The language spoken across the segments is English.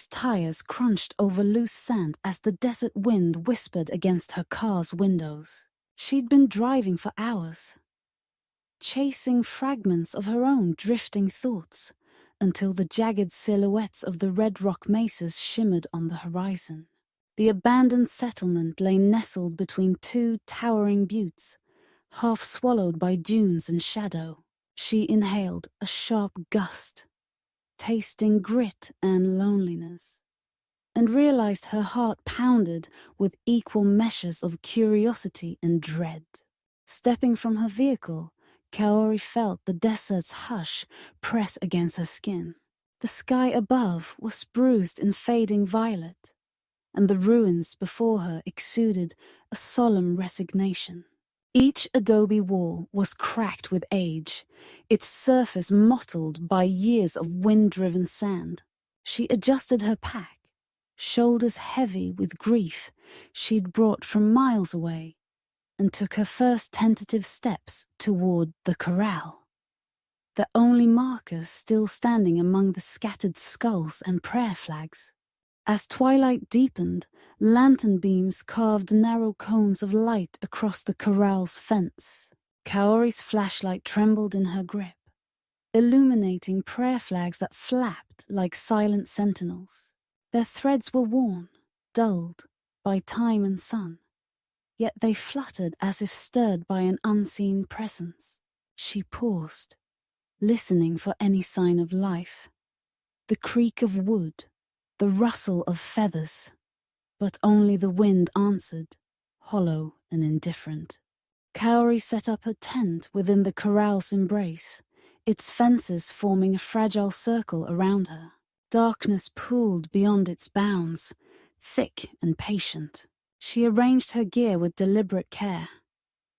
tires crunched over loose sand as the desert wind whispered against her car's windows. She'd been driving for hours, chasing fragments of her own drifting thoughts, until the jagged silhouettes of the red rock mesas shimmered on the horizon. The abandoned settlement lay nestled between two towering buttes, half swallowed by dunes and shadow. She inhaled a sharp gust, tasting grit and loneliness, and realized her heart pounded with equal measures of curiosity and dread. Stepping from her vehicle, Kaori felt the desert's hush press against her skin. The sky above was bruised in fading violet, and the ruins before her exuded a solemn resignation. Each adobe wall was cracked with age, its surface mottled by years of wind-driven sand. She adjusted her pack, shoulders heavy with grief she'd brought from miles away, and took her first tentative steps toward the corral, the only markers still standing among the scattered skulls and prayer flags. As twilight deepened, lantern beams carved narrow cones of light across the corral's fence. Kaori's flashlight trembled in her grip, illuminating prayer flags that flapped like silent sentinels. Their threads were worn, dulled by time and sun, yet they fluttered as if stirred by an unseen presence. She paused, listening for any sign of life. The creak of wood, the rustle of feathers, but only the wind answered, hollow and indifferent. Kaori set up her tent within the corral's embrace, its fences forming a fragile circle around her. Darkness pooled beyond its bounds, thick and patient. She arranged her gear with deliberate care.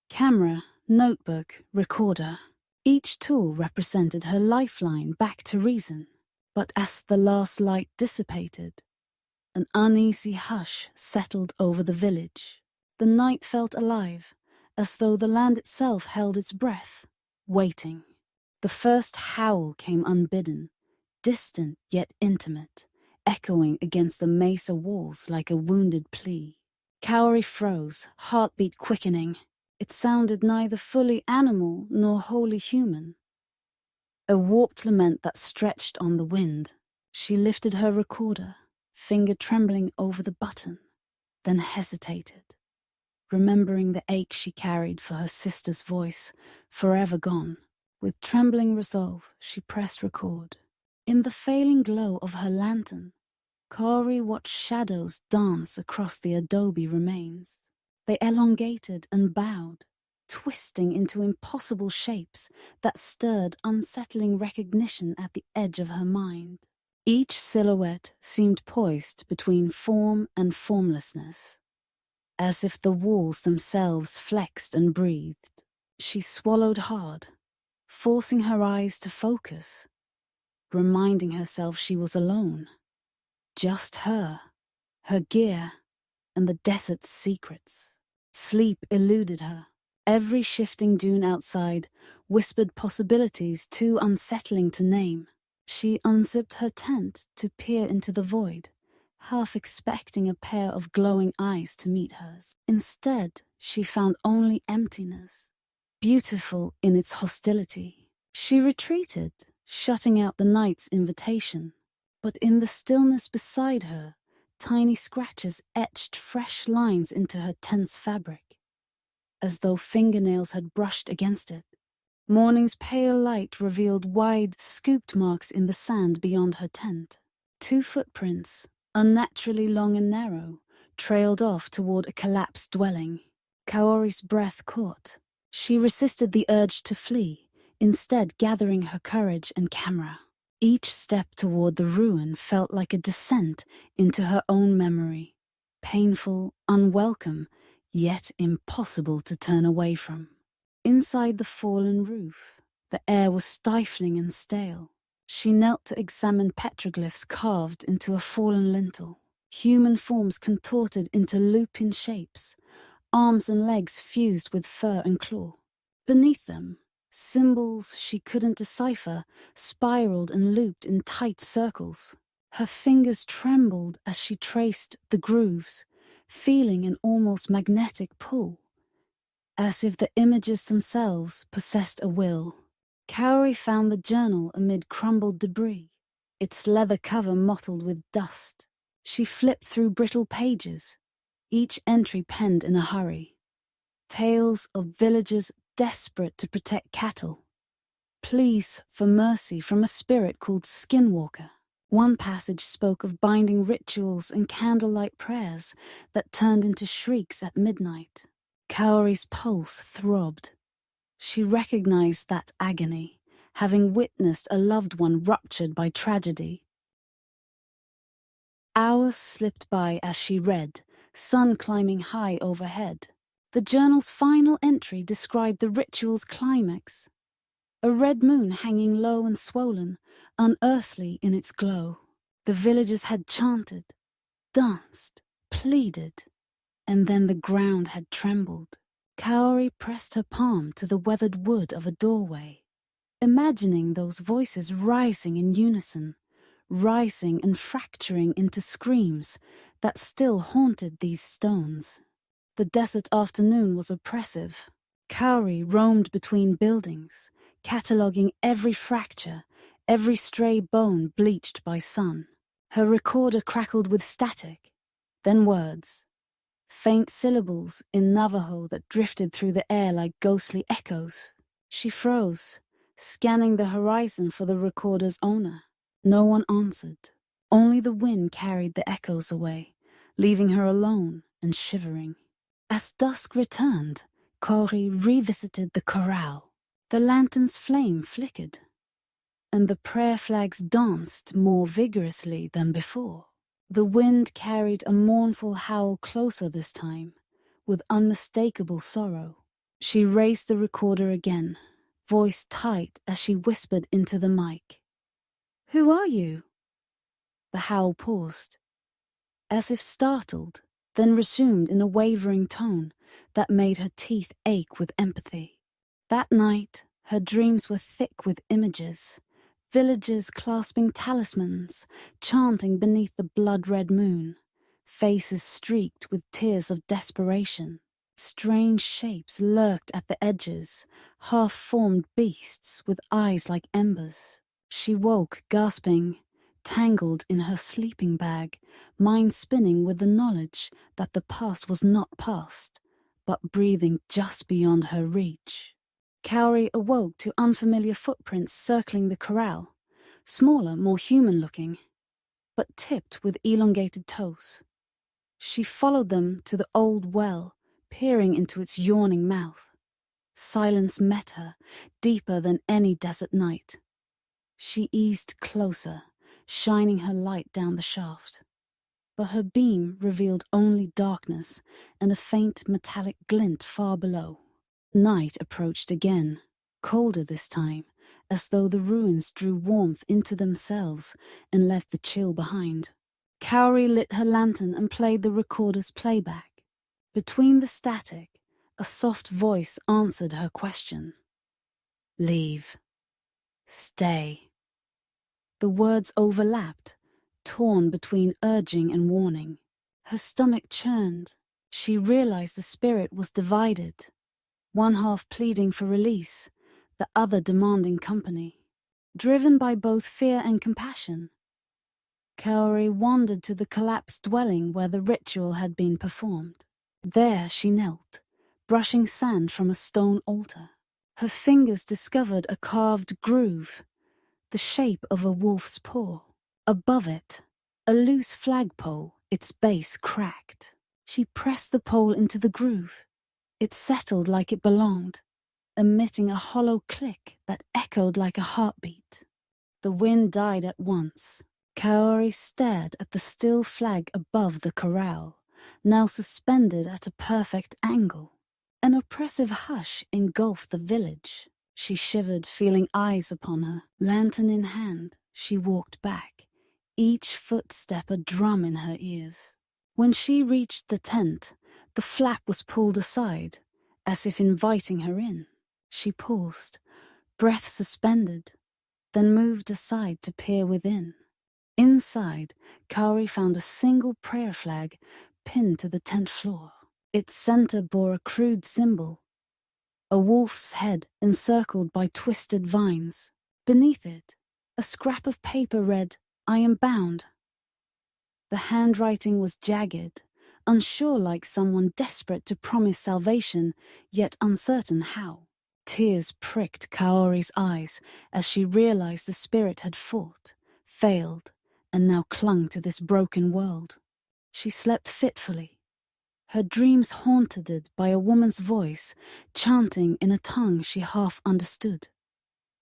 Camera, notebook, recorder. Each tool represented her lifeline back to reason. But as the last light dissipated, an uneasy hush settled over the village. The night felt alive, as though the land itself held its breath, waiting. The first howl came unbidden, distant yet intimate, echoing against the mesa walls like a wounded plea. Kaori froze, heartbeat quickening. It sounded neither fully animal nor wholly human. A warped lament that stretched on the wind. She lifted her recorder, finger trembling over the button, then hesitated, remembering the ache she carried for her sister's voice, forever gone. With trembling resolve, she pressed record. In the failing glow of her lantern, Kaori watched shadows dance across the adobe remains. They elongated and bowed, twisting into impossible shapes that stirred unsettling recognition at the edge of her mind. Each silhouette seemed poised between form and formlessness, as if the walls themselves flexed and breathed. She swallowed hard, forcing her eyes to focus, reminding herself she was alone. Just her gear, and the desert's secrets. Sleep eluded her. Every shifting dune outside whispered possibilities too unsettling to name. She unzipped her tent to peer into the void, half expecting a pair of glowing eyes to meet hers. Instead, she found only emptiness, beautiful in its hostility. She retreated, shutting out the night's invitation. But in the stillness beside her, tiny scratches etched fresh lines into her tent's fabric, as though fingernails had brushed against it. Morning's pale light revealed wide, scooped marks in the sand beyond her tent. 2 footprints, unnaturally long and narrow, trailed off toward a collapsed dwelling. Kaori's breath caught. She resisted the urge to flee, instead gathering her courage and camera. Each step toward the ruin felt like a descent into her own memory, painful, unwelcome, yet impossible to turn away from. Inside the fallen roof, the air was stifling and stale. She knelt to examine petroglyphs carved into a fallen lintel, human forms contorted into lupin shapes, arms and legs fused with fur and claw. Beneath them, symbols she couldn't decipher spiraled and looped in tight circles. Her fingers trembled as she traced the grooves, feeling an almost magnetic pull, as if the images themselves possessed a will. Kaori found the journal amid crumbled debris, its leather cover mottled with dust. She flipped through brittle pages, each entry penned in a hurry. Tales of villagers desperate to protect cattle. Pleas for mercy from a spirit called Skinwalker. One passage spoke of binding rituals and candlelight prayers that turned into shrieks at midnight. Kaori's pulse throbbed. She recognized that agony, having witnessed a loved one ruptured by tragedy. Hours slipped by as she read, sun climbing high overhead. The journal's final entry described the ritual's climax. A red moon hanging low and swollen, unearthly in its glow. The villagers had chanted, danced, pleaded, and then the ground had trembled. Kaori pressed her palm to the weathered wood of a doorway, imagining those voices rising in unison, rising and fracturing into screams that still haunted these stones. The desert afternoon was oppressive. Kaori roamed between buildings, cataloguing every fracture, every stray bone bleached by sun. Her recorder crackled with static, then words, faint syllables in Navajo that drifted through the air like ghostly echoes. She froze, scanning the horizon for the recorder's owner. No one answered. Only the wind carried the echoes away, leaving her alone and shivering. As dusk returned, Kaori revisited the corral. The lantern's flame flickered, and the prayer flags danced more vigorously than before. The wind carried a mournful howl closer this time, with unmistakable sorrow. She raised the recorder again, voice tight as she whispered into the mic. "Who are you?" The howl paused, as if startled, then resumed in a wavering tone that made her teeth ache with empathy. That night, her dreams were thick with images, villagers clasping talismans, chanting beneath the blood-red moon, faces streaked with tears of desperation. Strange shapes lurked at the edges, half-formed beasts with eyes like embers. She woke, gasping, tangled in her sleeping bag, mind spinning with the knowledge that the past was not past, but breathing just beyond her reach. Kaori awoke to unfamiliar footprints circling the corral, smaller, more human-looking, but tipped with elongated toes. She followed them to the old well, peering into its yawning mouth. Silence met her, deeper than any desert night. She eased closer, shining her light down the shaft. But her beam revealed only darkness and a faint metallic glint far below. Night approached again, colder this time, as though the ruins drew warmth into themselves and left the chill behind. Kaori lit her lantern and played the recorder's playback. Between the static, a soft voice answered her question. "Leave. Stay." The words overlapped, torn between urging and warning. Her stomach churned. She realized the spirit was divided, one half pleading for release, the other demanding company. Driven by both fear and compassion, Kaori wandered to the collapsed dwelling where the ritual had been performed. There she knelt, brushing sand from a stone altar. Her fingers discovered a carved groove, the shape of a wolf's paw. Above it, a loose flagpole, its base cracked. She pressed the pole into the groove. It settled like it belonged, emitting a hollow click that echoed like a heartbeat. The wind died at once. Kaori stared at the still flag above the corral, now suspended at a perfect angle. An oppressive hush engulfed the village. She shivered, feeling eyes upon her. Lantern in hand, she walked back, each footstep a drum in her ears. When she reached the tent, the flap was pulled aside, as if inviting her in. She paused, breath suspended, then moved aside to peer within. Inside, Kaori found a single prayer flag pinned to the tent floor. Its center bore a crude symbol, a wolf's head encircled by twisted vines. Beneath it, a scrap of paper read, "I am bound." The handwriting was jagged, unsure, like someone desperate to promise salvation, yet uncertain how. Tears pricked Kaori's eyes as she realized the spirit had fought, failed, and now clung to this broken world. She slept fitfully, her dreams haunted by a woman's voice, chanting in a tongue she half understood.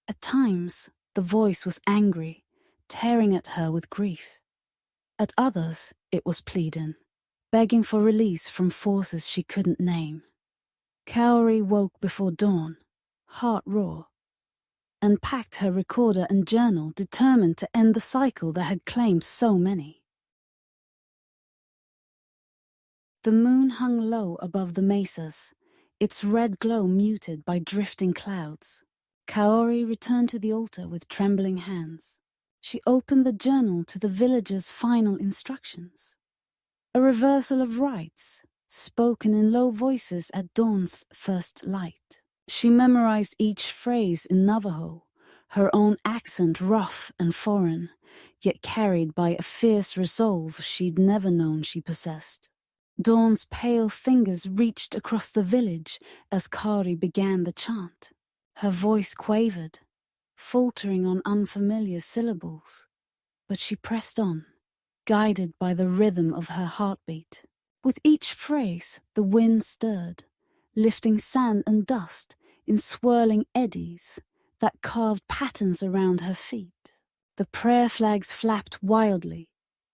At times, the voice was angry, tearing at her with grief. At others, it was pleading, begging for release from forces she couldn't name. Kaori woke before dawn, heart raw, and packed her recorder and journal, determined to end the cycle that had claimed so many. The moon hung low above the mesas, its red glow muted by drifting clouds. Kaori returned to the altar with trembling hands. She opened the journal to the villager's final instructions. A reversal of rites, spoken in low voices at dawn's first light. She memorized each phrase in Navajo, her own accent rough and foreign, yet carried by a fierce resolve she'd never known she possessed. Dawn's pale fingers reached across the village as Kaori began the chant. Her voice quavered, faltering on unfamiliar syllables, but she pressed on, guided by the rhythm of her heartbeat. With each phrase, the wind stirred, lifting sand and dust in swirling eddies that carved patterns around her feet. The prayer flags flapped wildly,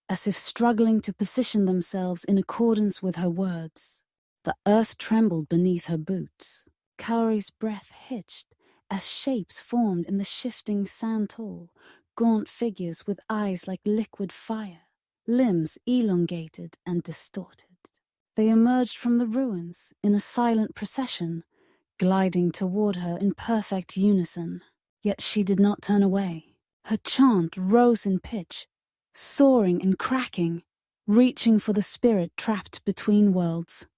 as if struggling to position themselves in accordance with her words. The earth trembled beneath her boots. Kaori's breath hitched as shapes formed in the shifting sand tall, gaunt figures with eyes like liquid fire, limbs elongated and distorted. They emerged from the ruins in a silent procession, gliding toward her in perfect unison. Yet she did not turn away. Her chant rose in pitch, soaring and cracking, reaching for the spirit trapped between worlds.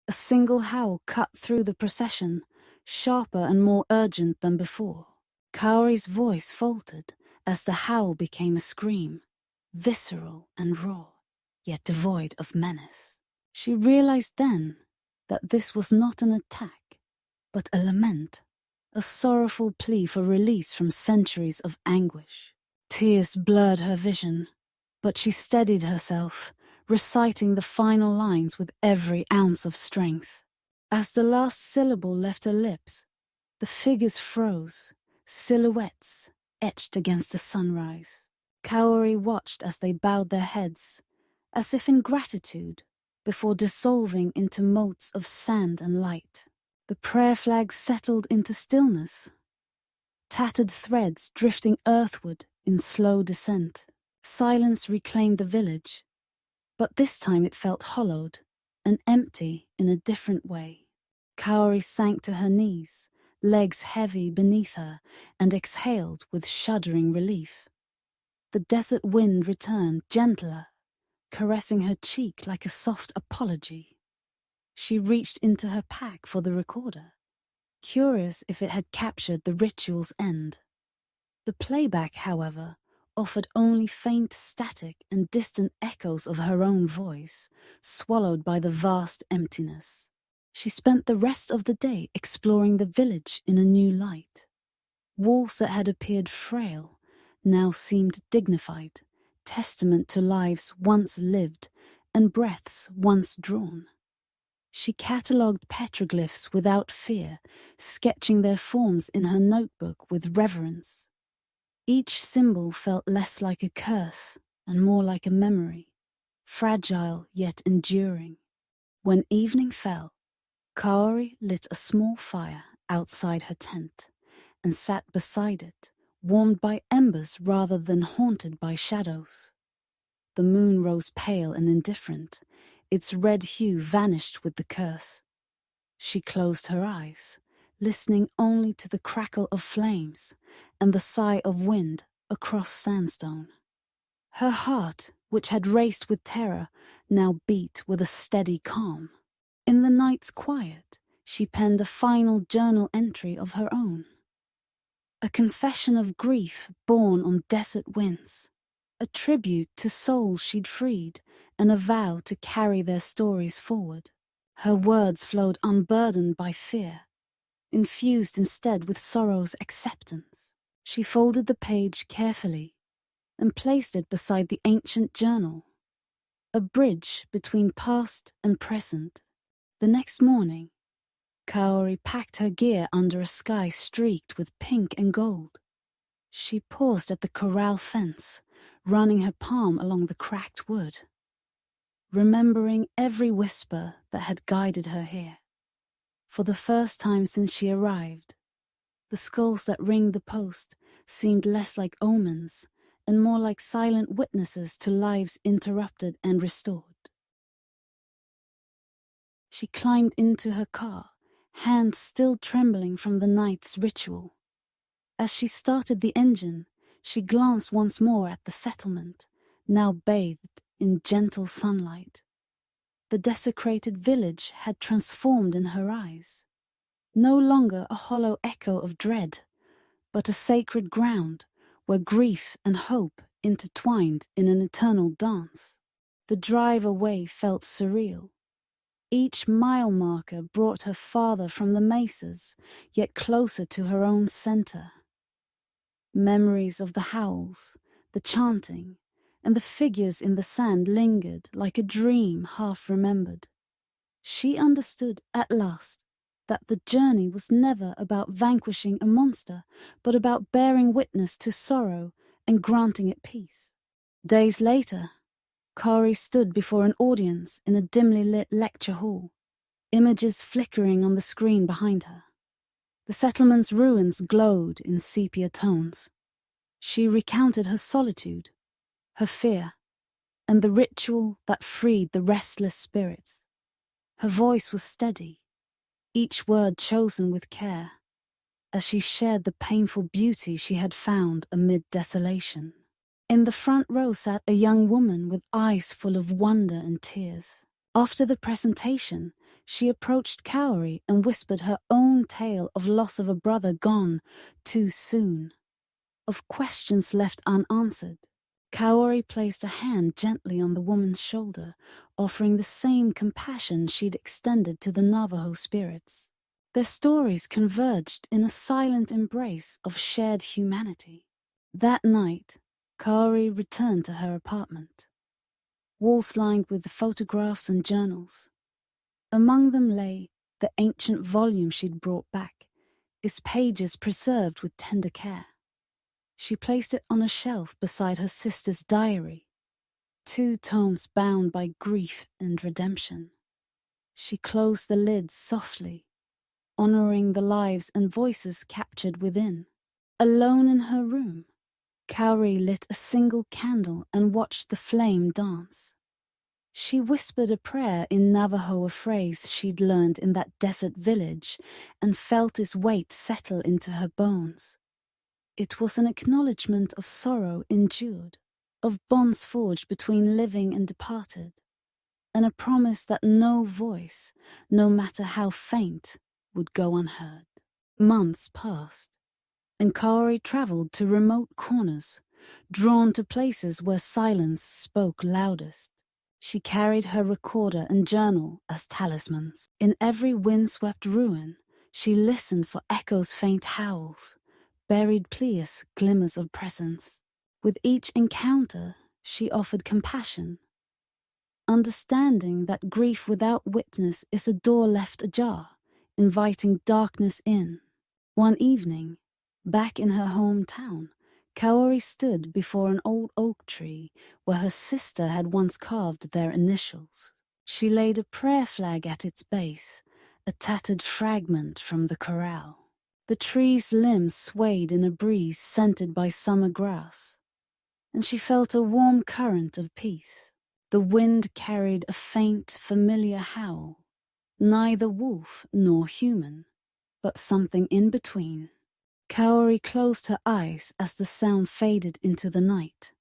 A single howl cut through the procession, sharper and more urgent than before. Kaori's voice faltered as the howl became a scream, visceral and raw, yet devoid of menace. She realized then that this was not an attack, but a lament, a sorrowful plea for release from centuries of anguish. Tears blurred her vision, but she steadied herself, reciting the final lines with every ounce of strength. As the last syllable left her lips, the figures froze, silhouettes etched against the sunrise. Kaori watched as they bowed their heads, as if in gratitude, before dissolving into motes of sand and light. The prayer flag settled into stillness, tattered threads drifting earthward in slow descent. Silence reclaimed the village, but this time it felt hollowed and empty in a different way. Kaori sank to her knees, legs heavy beneath her, and exhaled with shuddering relief. The desert wind returned, gentler, caressing her cheek like a soft apology. She reached into her pack for the recorder, curious if it had captured the ritual's end. The playback, however, offered only faint static and distant echoes of her own voice, swallowed by the vast emptiness. She spent the rest of the day exploring the village in a new light. Walls that had appeared frail now seemed dignified, testament to lives once lived and breaths once drawn. She catalogued petroglyphs without fear, sketching their forms in her notebook with reverence. Each symbol felt less like a curse and more like a memory, fragile yet enduring. When evening fell, Kaori lit a small fire outside her tent and sat beside it, warmed by embers rather than haunted by shadows. The moon rose pale and indifferent, its red hue vanished with the curse. She closed her eyes, listening only to the crackle of flames and the sigh of wind across sandstone. Her heart, which had raced with terror, now beat with a steady calm. In the night's quiet, she penned a final journal entry of her own. A confession of grief born on desert winds, a tribute to souls she'd freed, and a vow to carry their stories forward. Her words flowed unburdened by fear, infused instead with sorrow's acceptance. She folded the page carefully and placed it beside the ancient journal, a bridge between past and present. The next morning, Kaori packed her gear under a sky streaked with pink and gold. She paused at the corral fence, running her palm along the cracked wood, remembering every whisper that had guided her here. For the first time since she arrived, the skulls that ringed the post seemed less like omens and more like silent witnesses to lives interrupted and restored. She climbed into her car, hands still trembling from the night's ritual. As she started the engine, she glanced once more at the settlement, now bathed in gentle sunlight. The desecrated village had transformed in her eyes. No longer a hollow echo of dread, but a sacred ground where grief and hope intertwined in an eternal dance. The drive away felt surreal. Each mile marker brought her farther from the mesas, yet closer to her own center. Memories of the howls, the chanting, and the figures in the sand lingered like a dream half remembered. She understood at last that the journey was never about vanquishing a monster, but about bearing witness to sorrow and granting it peace. Days later, Kaori stood before an audience in a dimly lit lecture hall, images flickering on the screen behind her. The settlement's ruins glowed in sepia tones. She recounted her solitude, her fear, and the ritual that freed the restless spirits. Her voice was steady, each word chosen with care, as she shared the painful beauty she had found amid desolation. In the front row sat a young woman with eyes full of wonder and tears. After the presentation, she approached Kaori and whispered her own tale of loss of a brother gone too soon, of questions left unanswered. Kaori placed a hand gently on the woman's shoulder, offering the same compassion she'd extended to the Navajo spirits. Their stories converged in a silent embrace of shared humanity. That night, Kaori returned to her apartment, walls lined with photographs and journals. Among them lay the ancient volume she'd brought back, its pages preserved with tender care. She placed it on a shelf beside her sister's diary, 2 tomes bound by grief and redemption. She closed the lids softly, honoring the lives and voices captured within. Alone in her room, Kaori lit a single candle and watched the flame dance. She whispered a prayer in Navajo, a phrase she'd learned in that desert village, and felt its weight settle into her bones. It was an acknowledgement of sorrow endured, of bonds forged between living and departed, and a promise that no voice, no matter how faint, would go unheard. Months passed, and Kaori traveled to remote corners, drawn to places where silence spoke loudest. She carried her recorder and journal as talismans. In every windswept ruin, she listened for echoes' faint howls, buried pleas, glimmers of presence. With each encounter, she offered compassion, understanding that grief without witness is a door left ajar, inviting darkness in. One evening, back in her hometown, Kaori stood before an old oak tree where her sister had once carved their initials. She laid a prayer flag at its base, a tattered fragment from the corral. The tree's limbs swayed in a breeze scented by summer grass, and she felt a warm current of peace. The wind carried a faint, familiar howl, neither wolf nor human, but something in between. Kaori closed her eyes as the sound faded into the night.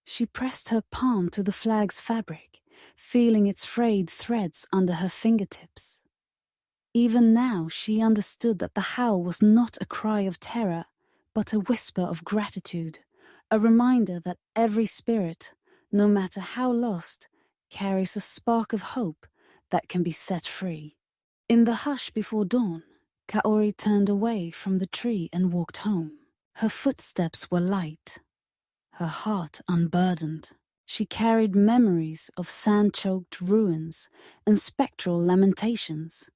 She pressed her palm to the flag's fabric, feeling its frayed threads under her fingertips. Even now she understood that the howl was not a cry of terror, but a whisper of gratitude, a reminder that every spirit, no matter how lost, carries a spark of hope that can be set free. In the hush before dawn, Kaori turned away from the tree and walked home. Her footsteps were light, her heart unburdened. She carried memories of sand-choked ruins and spectral lamentations.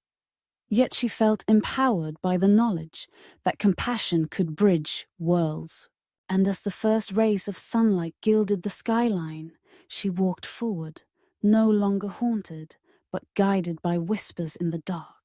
Yet she felt empowered by the knowledge that compassion could bridge worlds. And as the first rays of sunlight gilded the skyline, she walked forward, no longer haunted, but guided by whispers in the dark.